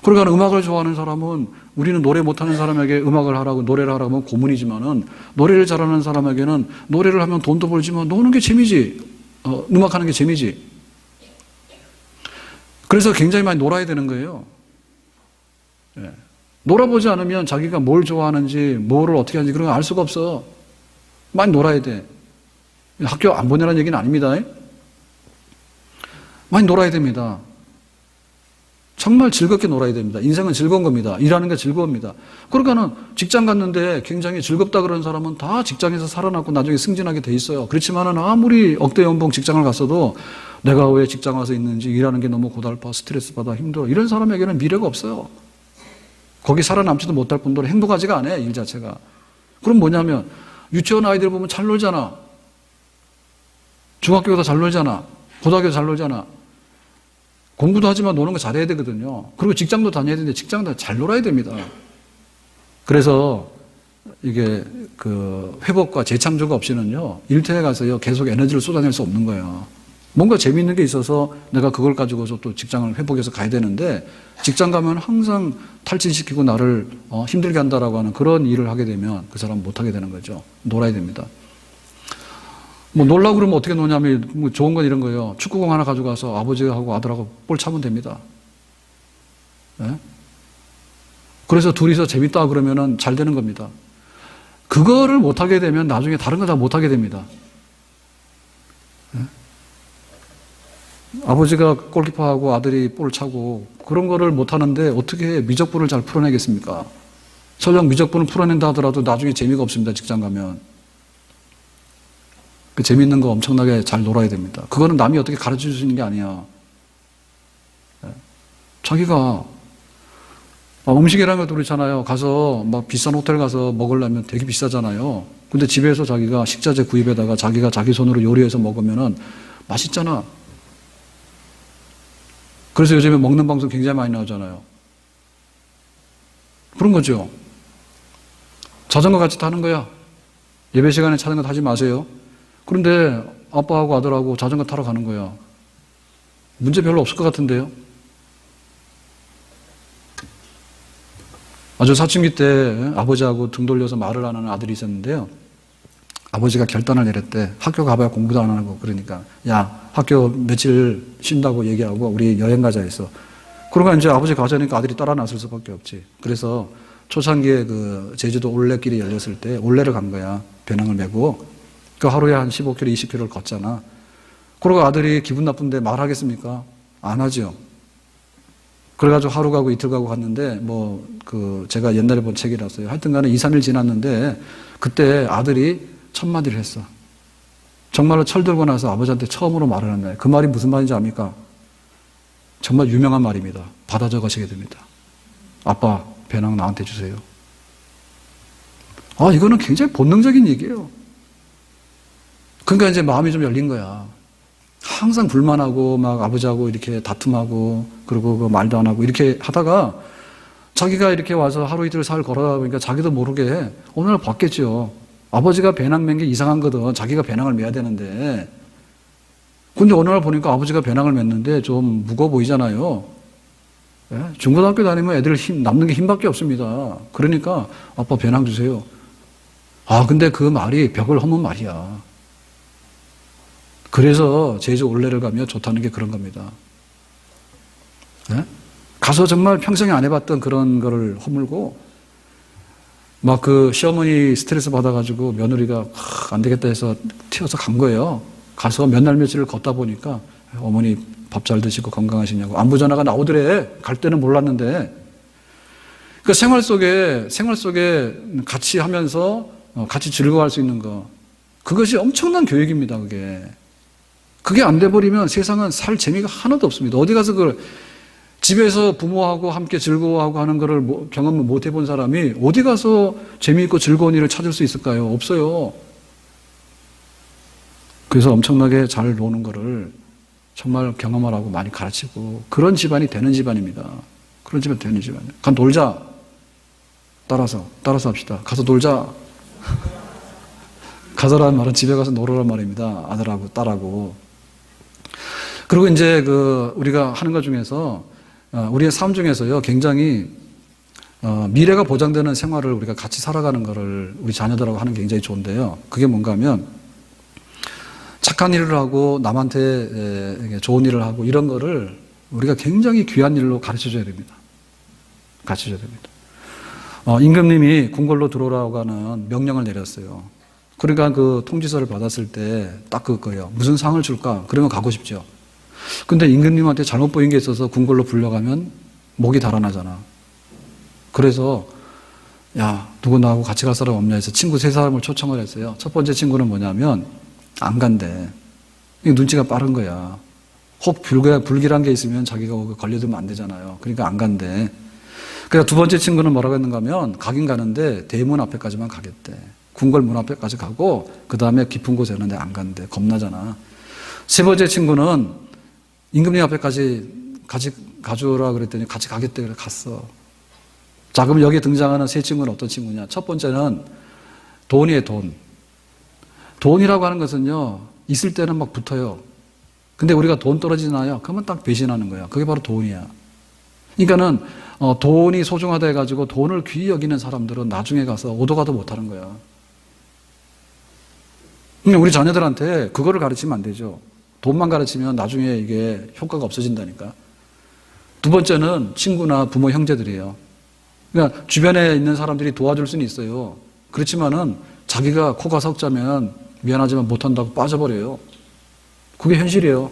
그러니까 음악을 좋아하는 사람은 우리는 노래 못하는 사람에게 음악을 하라고 노래를 하라고 하면 고문이지만은 노래를 잘하는 사람에게는 노래를 하면 돈도 벌지만 노는 게 재미지. 음악하는 게 재미지. 그래서 굉장히 많이 놀아야 되는 거예요. 예. 놀아보지 않으면 자기가 뭘 좋아하는지 뭐를 어떻게 하는지 그런 거 알 수가 없어. 많이 놀아야 돼. 학교 안 보내라는 얘기는 아닙니다. 많이 놀아야 됩니다. 정말 즐겁게 놀아야 됩니다. 인생은 즐거운 겁니다. 일하는 게 즐거웁니다. 그러니까는 직장 갔는데 굉장히 즐겁다 그러는 사람은 다 직장에서 살아남고 나중에 승진하게 돼 있어요. 그렇지만은 아무리 억대 연봉 직장을 갔어도 내가 왜 직장 와서 있는지 일하는 게 너무 고달파, 스트레스 받아, 힘들어. 이런 사람에게는 미래가 없어요. 거기 살아남지도 못할 뿐더러 행복하지가 않아요, 일 자체가. 그럼 뭐냐면 유치원 아이들 보면 잘 놀잖아. 중학교도 잘 놀잖아. 고등학교도 잘 놀잖아. 공부도 하지만 노는 거 잘해야 되거든요. 그리고 직장도 다녀야 되는데 직장도 잘 놀아야 됩니다. 그래서 이게 회복과 재창조가 없이는요, 일터에 가서요, 계속 에너지를 쏟아낼 수 없는 거예요. 뭔가 재미있는 게 있어서 내가 그걸 가지고서 또 직장을 회복해서 가야 되는데 직장 가면 항상 탈진시키고 나를 힘들게 한다라고 하는 그런 일을 하게 되면 그 사람은 못하게 되는 거죠. 놀아야 됩니다. 뭐 놀라고 그러면 어떻게 노냐면 뭐 좋은 건 이런 거예요. 축구공 하나 가져가서 아버지하고 아들하고 볼 차면 됩니다. 네? 그래서 둘이서 재밌다 그러면은 잘 되는 겁니다. 그거를 못하게 되면 나중에 다른 거 다 못하게 됩니다. 네? 아버지가 골키퍼하고 아들이 볼 차고 그런 거를 못하는데 어떻게 미적분을 잘 풀어내겠습니까? 설령 미적분을 풀어낸다 하더라도 나중에 재미가 없습니다. 직장 가면. 그 재미있는 거 엄청나게 잘 놀아야 됩니다. 그거는 남이 어떻게 가르쳐 줄 수 있는 게 아니야. 자기가 음식이라는 것도 그렇잖아요. 가서 막 비싼 호텔 가서 먹으려면 되게 비싸잖아요. 근데 집에서 자기가 식자재 구입에다가 자기가 자기 손으로 요리해서 먹으면은 맛있잖아. 그래서 요즘에 먹는 방송 굉장히 많이 나오잖아요. 그런 거죠. 자전거 같이 타는 거야. 예배 시간에 자전거 타지 마세요. 그런데 아빠하고 아들하고 자전거 타러 가는 거야. 문제 별로 없을 것 같은데요. 아주 사춘기 때 아버지하고 등 돌려서 말을 안 하는 아들이 있었는데요. 아버지가 결단을 내렸대. 학교 가봐야 공부도 안 하고 그러니까 야 학교 며칠 쉰다고 얘기하고 우리 여행 가자 했어. 그러니까 이제 아버지 가자니까 아들이 따라 나설 수밖에 없지. 그래서 초창기에 제주도 올레길이 열렸을 때 올레를 간 거야. 배낭을 메고. 그 하루에 한 15km, 20km를 걷잖아. 그러고 아들이 기분 나쁜데 말하겠습니까? 안 하죠. 그래가지고 하루 가고 이틀 가고 갔는데 제가 옛날에 본 책이라서요. 하여튼 간에 2, 3일 지났는데 그때 아들이 첫 마디를 했어. 정말로 철들고 나서 아버지한테 처음으로 말을 한 거예요. 그 말이 무슨 말인지 압니까? 정말 유명한 말입니다. 받아 적으시게 됩니다. 아빠, 배낭 나한테 주세요. 이거는 굉장히 본능적인 얘기예요. 그러니까 이제 마음이 좀 열린 거야. 항상 불만하고 막 아버지하고 이렇게 다툼하고 그리고 말도 안 하고 이렇게 하다가 자기가 이렇게 와서 하루 이틀 살 걸어다 보니까 자기도 모르게 어느 날 봤겠죠. 아버지가 배낭 맨 게 이상한 거든. 자기가 배낭을 메야 되는데. 근데 어느 날 보니까 아버지가 배낭을 맸는데 좀 무거워 보이잖아요. 예? 중고등학교 다니면 애들 남는 게 힘밖에 없습니다. 그러니까 아빠 배낭 주세요. 근데 그 말이 벽을 허문 말이야. 그래서 제주 올레를 가며 좋다는 게 그런 겁니다. 예? 가서 정말 평생에 안 해봤던 그런 거를 허물고, 막 그 시어머니 스트레스 받아가지고 며느리가 안 되겠다 해서 튀어서 간 거예요. 가서 몇 날 며칠을 걷다 보니까 어머니 밥 잘 드시고 건강하시냐고 안부 전화가 나오더래. 갈 때는 몰랐는데. 그 생활 속에 같이 하면서 같이 즐거워할 수 있는 거. 그것이 엄청난 교육입니다, 그게. 그게 안 돼버리면 세상은 살 재미가 하나도 없습니다. 어디 가서 그걸 집에서 부모하고 함께 즐거워하고 하는 거를 경험을 못 해본 사람이 어디 가서 재미있고 즐거운 일을 찾을 수 있을까요? 없어요. 그래서 엄청나게 잘 노는 거를 정말 경험하라고 많이 가르치고 그런 집안이 되는 집안입니다. 그런 집안이 되는 집안이에요. 가 놀자. 따라서 합시다. 가서 놀자. 가서라는 말은 집에 가서 놀으란 말입니다. 아들하고 딸하고. 그리고 이제 우리가 하는 것 중에서 우리의 삶 중에서요 굉장히 미래가 보장되는 생활을 우리가 같이 살아가는 거를 우리 자녀들하고 하는 게 굉장히 좋은데요. 그게 뭔가 하면 착한 일을 하고 남한테 좋은 일을 하고 이런 거를 우리가 굉장히 귀한 일로 가르쳐줘야 됩니다. 가르쳐줘야 됩니다. 임금님이 궁궐로 들어오라고 하는 명령을 내렸어요. 그러니까 그 통지서를 받았을 때 딱 그거예요. 무슨 상을 줄까? 그러면 가고 싶죠. 근데 임금님한테 잘못 보인 게 있어서 궁궐로 불려가면 목이 달아나잖아. 그래서 야 누구 나하고 같이 갈 사람 없냐 해서 친구 세 사람을 초청을 했어요. 첫 번째 친구는 뭐냐면 안 간대. 눈치가 빠른 거야. 혹 불길한 게 있으면 자기가 걸려들면 안 되잖아요. 그러니까 안 간대. 그래서 두 번째 친구는 뭐라고 했는가 하면 가긴 가는데 대문 앞에까지만 가겠대. 궁궐 문 앞에까지 가고 그 다음에 깊은 곳에는 안 간대. 겁나잖아. 세 번째 친구는 임금님 앞에까지 같이 가주라 그랬더니 같이 가겠대. 그래 갔어. 자, 그럼 여기에 등장하는 세 친구는 어떤 친구냐? 첫 번째는 돈이에요, 돈. 돈이라고 하는 것은요, 있을 때는 막 붙어요. 근데 우리가 돈 떨어지나요? 그러면 딱 배신하는 거야. 그게 바로 돈이야. 그러니까는, 돈이 소중하다 해가지고 돈을 귀히 여기는 사람들은 나중에 가서 오도 가도 못하는 거야. 우리 자녀들한테 그거를 가르치면 안 되죠. 돈만 가르치면 나중에 이게 효과가 없어진다니까. 두 번째는 친구나 부모, 형제들이에요. 그러니까 주변에 있는 사람들이 도와줄 수는 있어요. 그렇지만은 자기가 코가 석자면 미안하지만 못한다고 빠져버려요. 그게 현실이에요.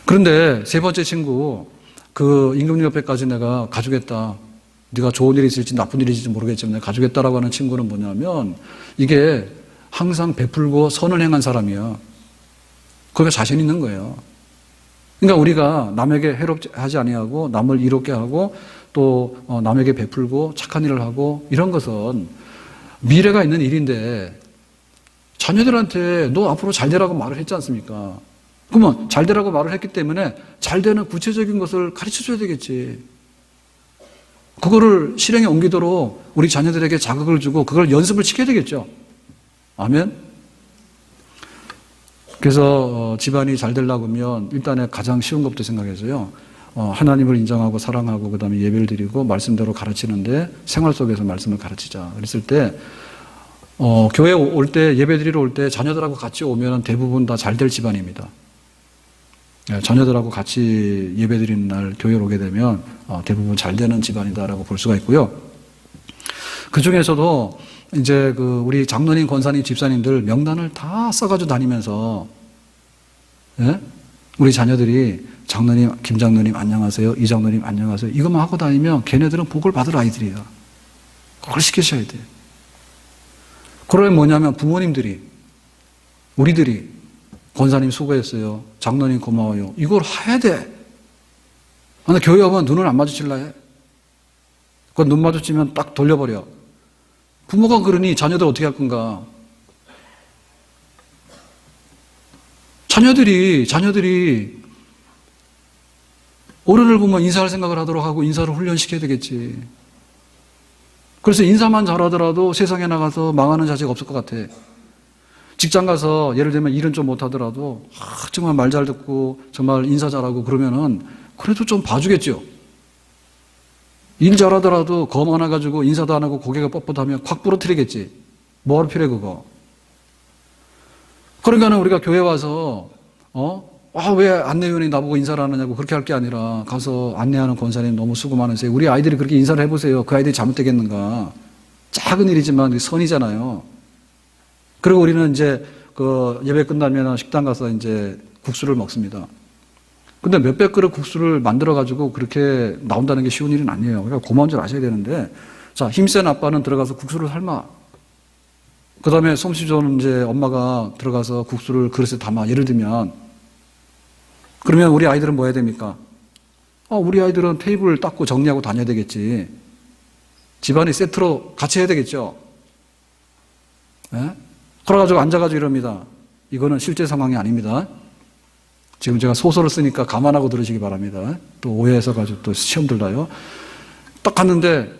그런데 세 번째 친구, 그 임금님 옆에까지 내가 가주겠다. 네가 좋은 일이 있을지 나쁜 일이 있을지 모르겠지만 내가 가주겠다라고 하는 친구는 뭐냐면 이게 항상 베풀고 선을 행한 사람이야. 그게 자신 있는 거예요. 그러니까 우리가 남에게 해롭지 하지 아니하고 남을 이롭게 하고 또 남에게 베풀고 착한 일을 하고 이런 것은 미래가 있는 일인데 자녀들한테 너 앞으로 잘 되라고 말을 했지 않습니까? 그러면 잘 되라고 말을 했기 때문에 잘 되는 구체적인 것을 가르쳐줘야 되겠지. 그거를 실행에 옮기도록 우리 자녀들에게 자극을 주고 그걸 연습을 시켜야 되겠죠. 아멘? 그래서 집안이 잘 되려고 하면 일단은 가장 쉬운 것부터 생각해서요. 하나님을 인정하고 사랑하고 그 다음에 예배를 드리고 말씀대로 가르치는데 생활 속에서 말씀을 가르치자. 그랬을 때 교회 올 때 예배 드리러 올 때 자녀들하고 같이 오면 대부분 다 잘 될 집안입니다. 자녀들하고 같이 예배 드리는 날 교회로 오게 되면 대부분 잘 되는 집안이다라고 볼 수가 있고요. 그 중에서도 이제 우리 장로님, 권사님, 집사님들 명단을 다 써가지고 다니면서 예? 우리 자녀들이 장로님, 김 장로님 안녕하세요, 이 장로님 안녕하세요 이것만 하고 다니면 걔네들은 복을 받을 아이들이야. 그걸 시키셔야 돼. 그러면 뭐냐면 부모님들이 우리들이 권사님 수고했어요, 장로님 고마워요 이걸 해야 돼. 근데 교회 오면 눈을 안 마주칠라 해. 그건 눈 마주치면 딱 돌려버려. 부모가 그러니 자녀들 어떻게 할 건가? 자녀들이 어른을 보면 인사할 생각을 하도록 하고 인사를 훈련시켜야 되겠지. 그래서 인사만 잘하더라도 세상에 나가서 망하는 자식 없을 것 같아. 직장 가서 예를 들면 일은 좀 못하더라도 정말 말 잘 듣고 정말 인사 잘하고 그러면은 그래도 좀 봐주겠죠. 일 잘하더라도 검 하나 가지고 인사도 안 하고 고개가 뻣뻣하면 콱 부러뜨리겠지. 뭐하러 필요해 그거. 그러니까는 우리가 교회 와서 왜 안내위원이 나보고 인사를 안 하냐고 그렇게 할 게 아니라 가서 안내하는 권사님 너무 수고 많으세요. 우리 아이들이 그렇게 인사를 해보세요. 그 아이들이 잘못되겠는가. 작은 일이지만 선이잖아요. 그리고 우리는 이제 그 예배 끝나면 식당 가서 이제 국수를 먹습니다. 근데 몇백 그릇 국수를 만들어가지고 그렇게 나온다는 게 쉬운 일은 아니에요. 그러니까 고마운 줄 아셔야 되는데, 자, 힘센 아빠는 들어가서 국수를 삶아. 그 다음에 솜씨 좋은 이제 엄마가 들어가서 국수를 그릇에 담아. 예를 들면, 그러면 우리 아이들은 뭐 해야 됩니까? 우리 아이들은 테이블 닦고 정리하고 다녀야 되겠지. 집안이 세트로 같이 해야 되겠죠. 예? 그래가지고 앉아가지고 이럽니다. 이거는 실제 상황이 아닙니다. 지금 제가 소설을 쓰니까 감안하고 들으시기 바랍니다. 또 오해해서 가지고 또 시험 들나요? 딱 갔는데,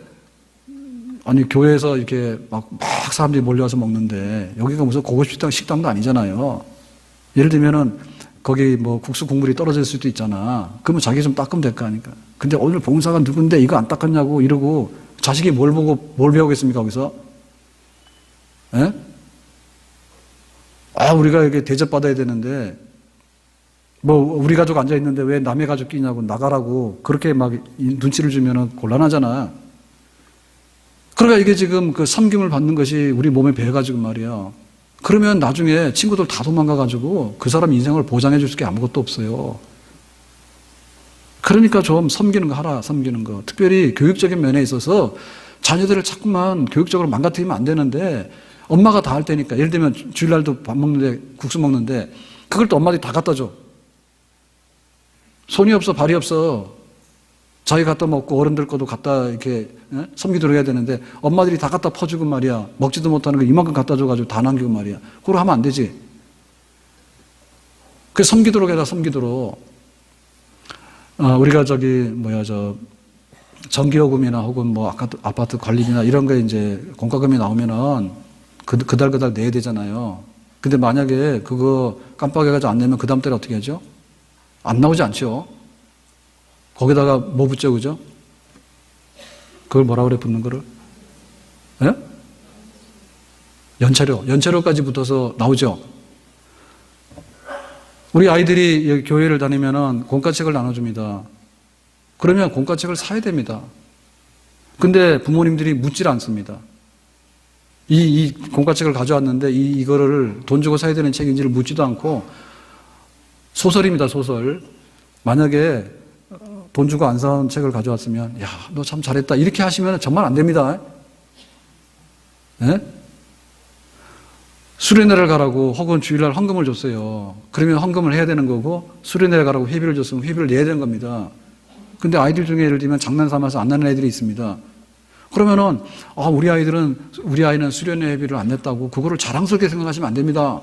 아니, 교회에서 이렇게 막 사람들이 몰려와서 먹는데, 여기가 무슨 고급 식당도 아니잖아요. 예를 들면은, 거기 뭐 국수 국물이 떨어질 수도 있잖아. 그러면 자기 좀 닦으면 될 거 아닙니까? 근데 오늘 봉사가 누군데 이거 안 닦았냐고 이러고, 자식이 뭘 보고 뭘 배우겠습니까, 거기서? 예? 우리가 이렇게 대접받아야 되는데, 우리 가족 앉아있는데 왜 남의 가족 끼냐고 나가라고 그렇게 막 눈치를 주면은 곤란하잖아. 그러니까 이게 지금 그 섬김을 받는 것이 우리 몸에 배어가지고 말이야. 그러면 나중에 친구들 다 도망가가지고 그 사람 인생을 보장해 줄 게 아무것도 없어요. 그러니까 좀 섬기는 거 하라, 섬기는 거. 특별히 교육적인 면에 있어서 자녀들을 자꾸만 교육적으로 망가뜨리면 안 되는데 엄마가 다 할 테니까. 예를 들면 주일날도 밥 먹는데 국수 먹는데 그걸 또 엄마들이 다 갖다 줘. 손이 없어, 발이 없어. 자기 갖다 먹고 어른들 것도 갖다 이렇게 섬기도록 해야 되는데 엄마들이 다 갖다 퍼주고 말이야. 먹지도 못하는 거 이만큼 갖다 줘가지고 다 남기고 말이야. 그걸 하면 안 되지. 그 섬기도록 해라, 섬기도록. 우리가 전기요금이나 혹은 뭐 아파트 관리비나 이런 거 이제 공과금이 나오면은 그달 내야 되잖아요. 근데 만약에 그거 깜빡해가지고 안 내면 그 다음 달에 어떻게 하죠? 안 나오지 않죠? 거기다가 뭐 붙죠, 그죠? 그걸 뭐라 그래, 붙는 거를? 예? 연체료까지 붙어서 나오죠? 우리 아이들이 여기 교회를 다니면은 공과책을 나눠줍니다. 그러면 공과책을 사야 됩니다. 근데 부모님들이 묻질 않습니다. 이 공과책을 가져왔는데 이거를 돈 주고 사야 되는 책인지를 묻지도 않고 소설입니다, 소설. 만약에 돈 주고 안 사온 책을 가져왔으면, 야, 너 참 잘했다. 이렇게 하시면 정말 안 됩니다. 예? 수련회를 가라고 혹은 주일날 헌금을 줬어요. 그러면 헌금을 해야 되는 거고, 수련회를 가라고 회비를 줬으면 회비를 내야 되는 겁니다. 근데 아이들 중에 예를 들면 장난 삼아서 안 내는 애들이 있습니다. 그러면은, 우리 아이는 수련회 회비를 안 냈다고, 그거를 자랑스럽게 생각하시면 안 됩니다.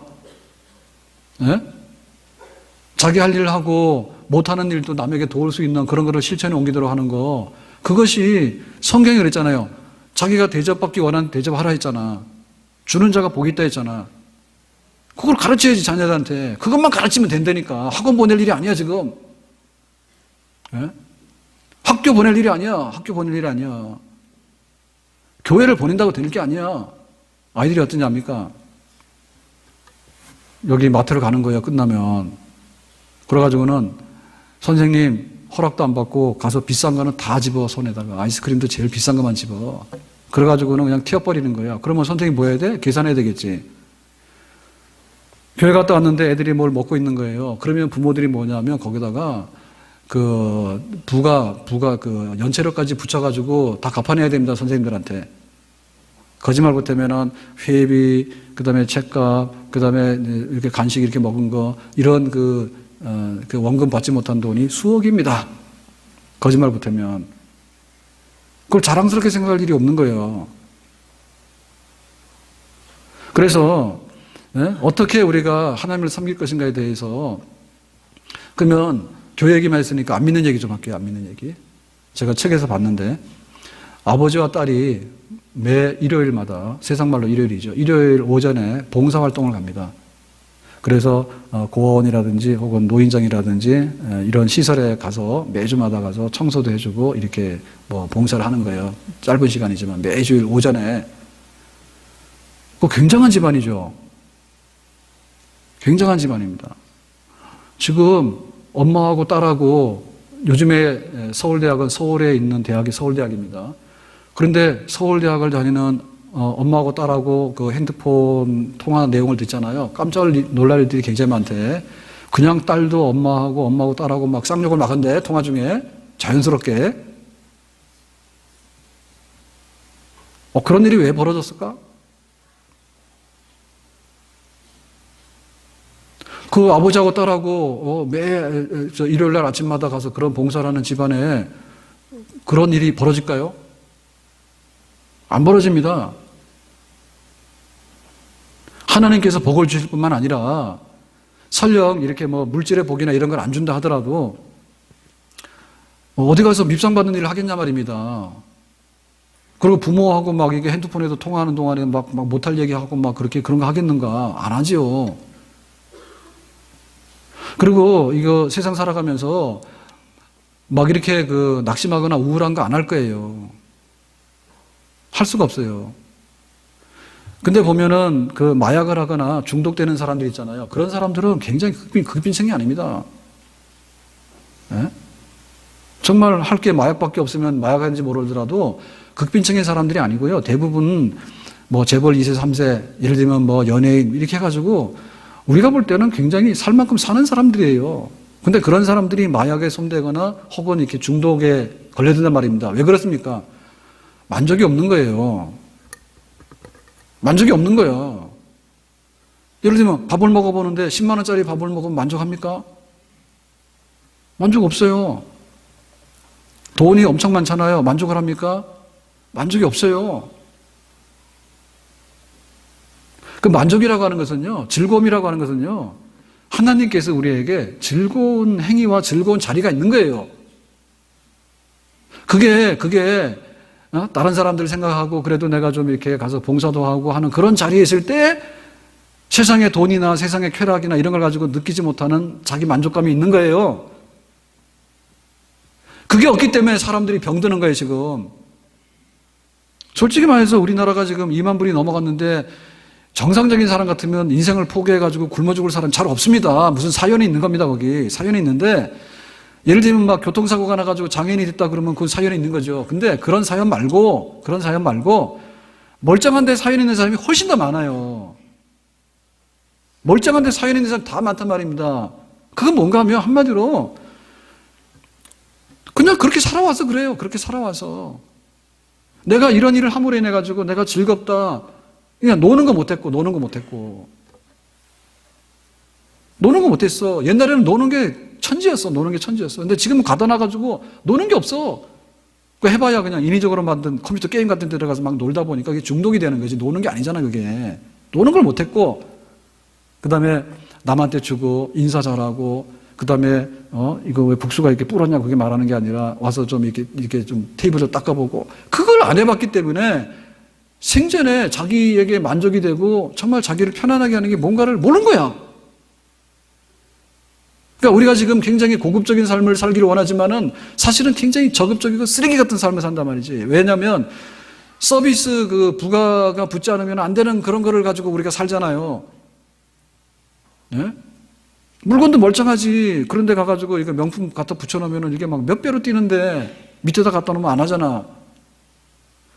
예? 자기 할 일을 하고 못하는 일도 남에게 도울 수 있는 그런 거를 실천에 옮기도록 하는 거, 그것이 성경이 그랬잖아요. 자기가 대접받기 원하는 대접하라 했잖아. 주는 자가 복이 있다 했잖아. 그걸 가르쳐야지, 자녀들한테. 그것만 가르치면 된다니까. 학원 보낼 일이 아니야, 지금. 예? 학교 보낼 일이 아니야. 학교 보낼 일이 아니야. 교회를 보낸다고 되는 게 아니야. 아이들이 어떠냐 합니까? 여기 마트를 가는 거예요, 끝나면. 그래가지고는 선생님 허락도 안 받고 가서 비싼 거는 다 집어, 손에다가. 아이스크림도 제일 비싼 것만 집어. 그래가지고는 그냥 튀어버리는 거야. 그러면 선생님 뭐 해야 돼? 계산해야 되겠지. 교회 갔다 왔는데 애들이 뭘 먹고 있는 거예요. 그러면 부모들이 뭐냐면 거기다가 부가 연체료까지 붙여가지고 다 갚아내야 됩니다, 선생님들한테. 거짓말 못하면은 회비, 그 다음에 책값, 그 다음에 이렇게 간식 이렇게 먹은 거, 이런 그 원금 받지 못한 돈이 수억입니다. 거짓말 못하면. 그걸 자랑스럽게 생각할 일이 없는 거예요. 그래서, 어떻게 우리가 하나님을 섬길 것인가에 대해서, 그러면 교회 얘기만 했으니까 안 믿는 얘기 좀 할게요, 안 믿는 얘기. 제가 책에서 봤는데, 아버지와 딸이 매 일요일마다, 세상말로 일요일이죠. 일요일 오전에 봉사활동을 갑니다. 그래서 고아원이라든지 혹은 노인정이라든지 이런 시설에 가서 매주마다 가서 청소도 해주고 이렇게 뭐 봉사를 하는 거예요. 짧은 시간이지만 매주일 오전에. 그거 굉장한 집안이죠. 굉장한 집안입니다. 지금 엄마하고 딸하고 요즘에 서울대학은 서울에 있는 대학이 서울대학입니다. 그런데 서울대학을 다니는 엄마하고 딸하고 그 핸드폰 통화 내용을 듣잖아요. 깜짝 놀랄 일들이 굉장히 많대. 그냥 딸도 엄마하고 딸하고 막 쌍욕을 막 한대, 통화 중에. 자연스럽게. 그런 일이 왜 벌어졌을까? 그 아버지하고 딸하고 매 일요일 날 아침마다 가서 그런 봉사를 하는 집안에 그런 일이 벌어질까요? 안 벌어집니다. 하나님께서 복을 주실 뿐만 아니라 설령 이렇게 뭐 물질의 복이나 이런 걸 안 준다 하더라도 어디 가서 밉상받는 일을 하겠냐 말입니다. 그리고 부모하고 막 이게 핸드폰에도 통화하는 동안에 막 못할 얘기하고 막 그렇게 그런 거 하겠는가? 안 하지요. 그리고 이거 세상 살아가면서 막 이렇게 그 낙심하거나 우울한 거 안 할 거예요. 할 수가 없어요. 근데 보면은 그 마약을 하거나 중독되는 사람들 있잖아요. 그런 사람들은 굉장히 극빈층이 아닙니다. 네? 정말 할 게 마약밖에 없으면 마약하는지 모르더라도 극빈층의 사람들이 아니고요. 대부분 뭐 재벌 2세, 3세, 예를 들면 뭐 연예인 이렇게 해가지고 우리가 볼 때는 굉장히 살 만큼 사는 사람들이에요. 근데 그런 사람들이 마약에 손대거나 혹은 이렇게 중독에 걸려든단 말입니다. 왜 그렇습니까? 만족이 없는 거예요. 만족이 없는 거예요. 예를 들면 밥을 먹어보는데 10만 원짜리 밥을 먹으면 만족합니까? 만족 없어요. 돈이 엄청 많잖아요. 만족을 합니까? 만족이 없어요. 그 만족이라고 하는 것은요, 즐거움이라고 하는 것은요, 하나님께서 우리에게 즐거운 행위와 즐거운 자리가 있는 거예요. 그게 다른 사람들 생각하고 그래도 내가 좀 이렇게 가서 봉사도 하고 하는 그런 자리에 있을 때 세상의 돈이나 세상의 쾌락이나 이런 걸 가지고 느끼지 못하는 자기 만족감이 있는 거예요. 그게 없기 때문에 사람들이 병드는 거예요, 지금. 솔직히 말해서 우리나라가 지금 2만 분이 넘어갔는데 정상적인 사람 같으면 인생을 포기해가지고 굶어 죽을 사람 잘 없습니다. 무슨 사연이 있는 겁니다, 거기. 사연이 있는데, 예를 들면 막 교통사고가 나가지고 장애인이 됐다 그러면 그 사연이 있는 거죠. 근데 그런 사연 말고, 멀쩡한데 사연 있는 사람이 훨씬 더 많아요. 멀쩡한데 사연 있는 사람 다 많단 말입니다. 그건 뭔가 하면 한마디로, 그냥 그렇게 살아와서 그래요. 그렇게 살아와서. 내가 이런 일을 함으로 인해가지고 내가 즐겁다. 그냥 노는 거 못했고. 노는 거 못했어. 옛날에는 노는 게 천지였어. 근데 지금은 가다 나가지고 노는 게 없어. 그 해봐야 그냥 인위적으로 만든 컴퓨터 게임 같은 데 들어가서 막 놀다 보니까 그게 중독이 되는 거지. 노는 게 아니잖아, 그게. 노는 걸 못했고, 그 다음에 남한테 주고, 인사 잘하고, 그 다음에, 이거 왜 국수가 이렇게 불었냐, 그게 말하는 게 아니라 와서 좀 이렇게 좀 테이블을 닦아보고, 그걸 안 해봤기 때문에 생전에 자기에게 만족이 되고 정말 자기를 편안하게 하는 게 뭔가를 모르는 거야. 그러니까 우리가 지금 굉장히 고급적인 삶을 살기를 원하지만은 사실은 굉장히 저급적이고 쓰레기 같은 삶을 산단 말이지. 왜냐하면 서비스 그 부가가 붙지 않으면 안 되는 그런 거를 가지고 우리가 살잖아요. 네? 물건도 멀쩡하지. 그런데 가가지고 이거 명품 갖다 붙여놓으면 이게 막 몇 배로 뛰는데 밑에다 갖다 놓으면 안 하잖아.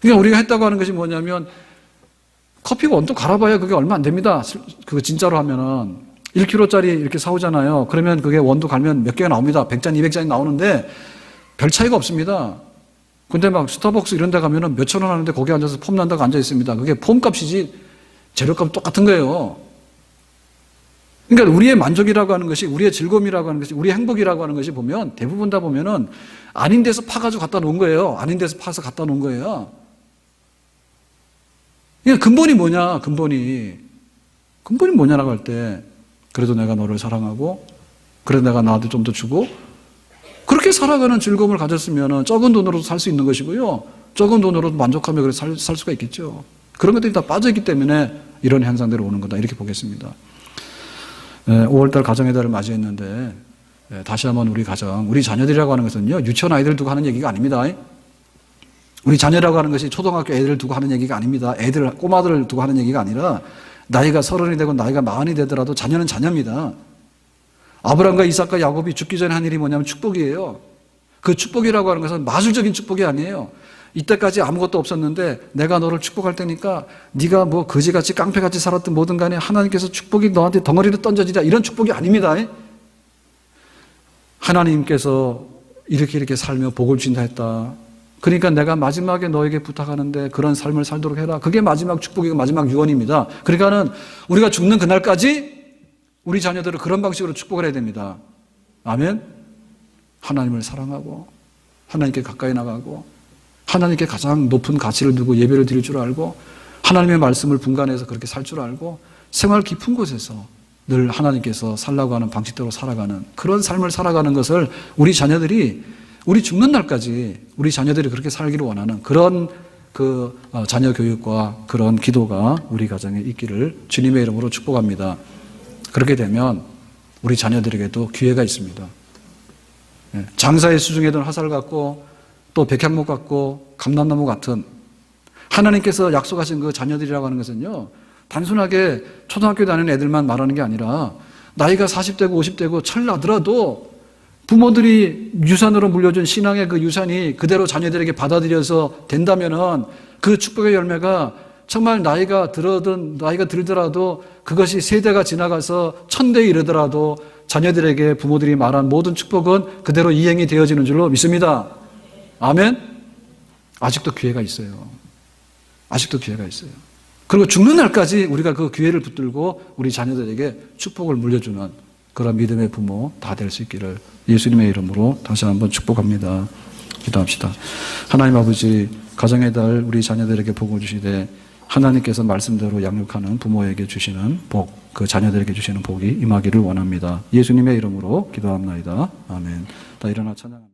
그러니까 우리가 했다고 하는 것이 뭐냐면 커피 원두 갈아봐야 그게 얼마 안 됩니다. 그거 진짜로 하면은 1kg짜리 이렇게 사오잖아요. 그러면 그게 원두 갈면 몇 개가 나옵니다. 100잔, 200잔이 나오는데 별 차이가 없습니다. 근데 막 스타벅스 이런 데 가면은 몇천 원 하는데 거기 앉아서 폼 난다고 앉아 있습니다. 그게 폼 값이지 재료값 똑같은 거예요. 그러니까 우리의 만족이라고 하는 것이, 우리의 즐거움이라고 하는 것이, 우리의 행복이라고 하는 것이 보면 대부분 다 보면은 아닌 데서 파가지고 갖다 놓은 거예요. 아닌 데서 파서 갖다 놓은 거예요. 그러니까 근본이 뭐냐, 근본이 뭐냐라고 할 때, 그래도 내가 너를 사랑하고, 그래도 내가 나한테 좀 더 주고, 그렇게 살아가는 즐거움을 가졌으면 적은 돈으로도 살 수 있는 것이고요. 적은 돈으로도 만족하며 살 수가 있겠죠. 그런 것들이 다 빠져있기 때문에 이런 현상들이 오는 거다. 이렇게 보겠습니다. 5월달 가정의 달을 맞이했는데, 다시 한번 우리 가정, 우리 자녀들이라고 하는 것은요, 유치원 아이들 두고 하는 얘기가 아닙니다. 우리 자녀라고 하는 것이 초등학교 애들을 두고 하는 얘기가 아닙니다. 꼬마들을 두고 하는 얘기가 아니라, 나이가 30이 되고 나이가 40이 되더라도 자녀는 자녀입니다. 아브라함과 이삭과 야곱이 죽기 전에 한 일이 뭐냐면 축복이에요. 그 축복이라고 하는 것은 마술적인 축복이 아니에요. 이때까지 아무것도 없었는데 내가 너를 축복할 테니까 네가 뭐 거지같이 깡패같이 살았든 뭐든 간에 하나님께서 축복이 너한테 덩어리로 던져지자, 이런 축복이 아닙니다. 하나님께서 이렇게 살며 복을 주신다 했다. 그러니까 내가 마지막에 너에게 부탁하는데 그런 삶을 살도록 해라. 그게 마지막 축복이고 마지막 유언입니다. 그러니까는 우리가 죽는 그날까지 우리 자녀들을 그런 방식으로 축복을 해야 됩니다. 아멘. 하나님을 사랑하고 하나님께 가까이 나가고 하나님께 가장 높은 가치를 두고 예배를 드릴 줄 알고 하나님의 말씀을 분간해서 그렇게 살 줄 알고 생활 깊은 곳에서 늘 하나님께서 살라고 하는 방식대로 살아가는 그런 삶을 살아가는 것을 우리 자녀들이 우리 죽는 날까지 우리 자녀들이 그렇게 살기를 원하는 그런 자녀 교육과 그런 기도가 우리 가정에 있기를 주님의 이름으로 축복합니다. 그렇게 되면 우리 자녀들에게도 기회가 있습니다. 장사의 수중에든 화살 같고 또 백향목 같고 감람나무 같은 하나님께서 약속하신 그 자녀들이라고 하는 것은요, 단순하게 초등학교 다니는 애들만 말하는 게 아니라 나이가 40대고 50대고 철나더라도 부모들이 유산으로 물려준 신앙의 그 유산이 그대로 자녀들에게 받아들여서 된다면은 그 축복의 열매가 정말 나이가 들더라도 그것이 세대가 지나가서 1000대에 이르더라도 자녀들에게 부모들이 말한 모든 축복은 그대로 이행이 되어지는 줄로 믿습니다. 아멘. 아직도 기회가 있어요. 아직도 기회가 있어요. 그리고 죽는 날까지 우리가 그 기회를 붙들고 우리 자녀들에게 축복을 물려주는 그런 믿음의 부모 다 될 수 있기를 예수님의 이름으로 다시 한번 축복합니다. 기도합시다. 하나님 아버지, 가정의 달 우리 자녀들에게 복을 주시되 하나님께서 말씀대로 양육하는 부모에게 주시는 복, 그 자녀들에게 주시는 복이 임하기를 원합니다. 예수님의 이름으로 기도합나이다. 아멘. 다 일어나 찬양합니다.